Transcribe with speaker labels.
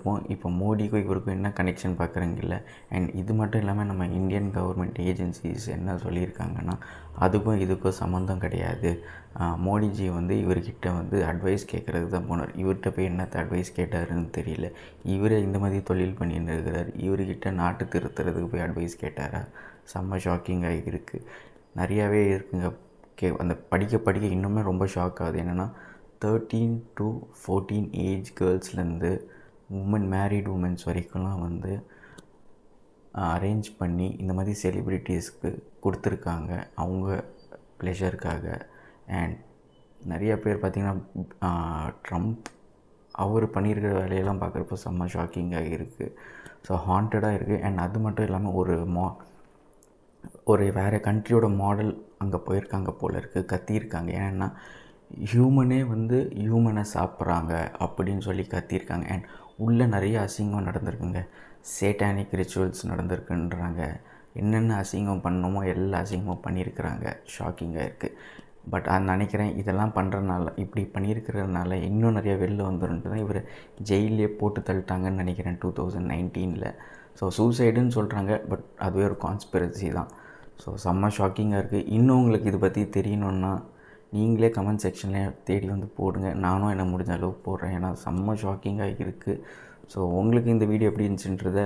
Speaker 1: இருப்போம். இப்போ மோடிக்கும் இவருக்கும் என்ன கனெக்ஷன் பார்க்குறீங்கல்ல. அண்ட் இது மட்டும் இல்லாமல் நம்ம இந்தியன் கவர்மெண்ட் ஏஜென்சிஸ் என்ன சொல்லியிருக்காங்கன்னா, அதுக்கும் இதுக்கும் சம்மந்தம் கிடையாது. மோடிஜி வந்து இவர்கிட்ட வந்து அட்வைஸ் கேட்குறதுக்கு தான் போனார். இவர்கிட்ட போய் என்னத்த அட்வைஸ் கேட்டாருன்னு தெரியல. இவரே இந்த மாதிரி தொழில் பண்ணிட்டு இருக்கிறார். இவர்கிட்ட நாட்டு திருத்துறதுக்கு போய் அட்வைஸ் கேட்டாரா? செம்ம ஷாக்கிங்காக இருக்குது. நிறையாவே இருக்குங்க. அந்த படிக்க இன்னுமே ரொம்ப ஷாக் ஆகுது. என்னென்னா 13 to 14 ஏஜ் கேர்ள்ஸ்லேருந்து மேரிட் உமன்ஸ் வரைக்கும்லாம் வந்து அரேஞ்ச் பண்ணி இந்த மாதிரி செலிப்ரிட்டிஸ்க்கு கொடுத்துருக்காங்க அவங்க ப்ளெஷருக்காக. அண்ட் நிறைய பேர் பார்த்திங்கன்னா ட்ரம்ப் அவர் பண்ணியிருக்கிற வேலையெல்லாம் பார்க்குறப்போ செம்ம ஷாக்கிங்காக இருக்குது. ஸோ ஹாண்டடாக இருக்குது. அண்ட் அது மட்டும் இல்லாமல் ஒரு வேறு கண்ட்ரியோட மாடல் அங்கே போயிருக்காங்க போல் இருக்குது, கத்தியிருக்காங்க. ஏன்னா ஹியூமனே வந்து ஹியூமனை சாப்பிட்றாங்க அப்படின்னு சொல்லி கத்தியிருக்காங்க. அண்ட் உள்ளே நிறைய அசிங்கம் நடந்திருக்குங்க. Satanic rituals நடந்திருக்குன்றாங்க. என்னென்ன அசிங்கம் பண்ணணுமோ எல்லா அசிங்கமும் பண்ணியிருக்கிறாங்க. ஷாக்கிங்காக இருக்குது. பட் அது நினைக்கிறேன் இதெல்லாம் பண்ணுறதுனால, இப்படி பண்ணியிருக்கிறதுனால இன்னும் நிறையா வெளில வந்துருன்ட்டு தான் இவர் ஜெயிலே போட்டு தள்ளிட்டாங்கன்னு நினைக்கிறேன் 2019. ஸோ சூசைடுன்னு சொல்கிறாங்க. பட் அதுவே ஒரு கான்ஸ்பிரசி தான். ஸோ செம்ம ஷாக்கிங்காக இருக்குது. இன்னும் உங்களுக்கு இதை பற்றி தெரியணுன்னா நீங்களே கமெண்ட் செக்ஷனில் தேடி வந்து போடுங்க. நானும் என்ன முடிஞ்ச அளவுக்கு போடுறேன். ஏன்னா செம்ம ஷாக்கிங்காக இருக்குது. ஸோ உங்களுக்கு இந்த வீடியோ எப்படி இருந்துச்சுன்றதை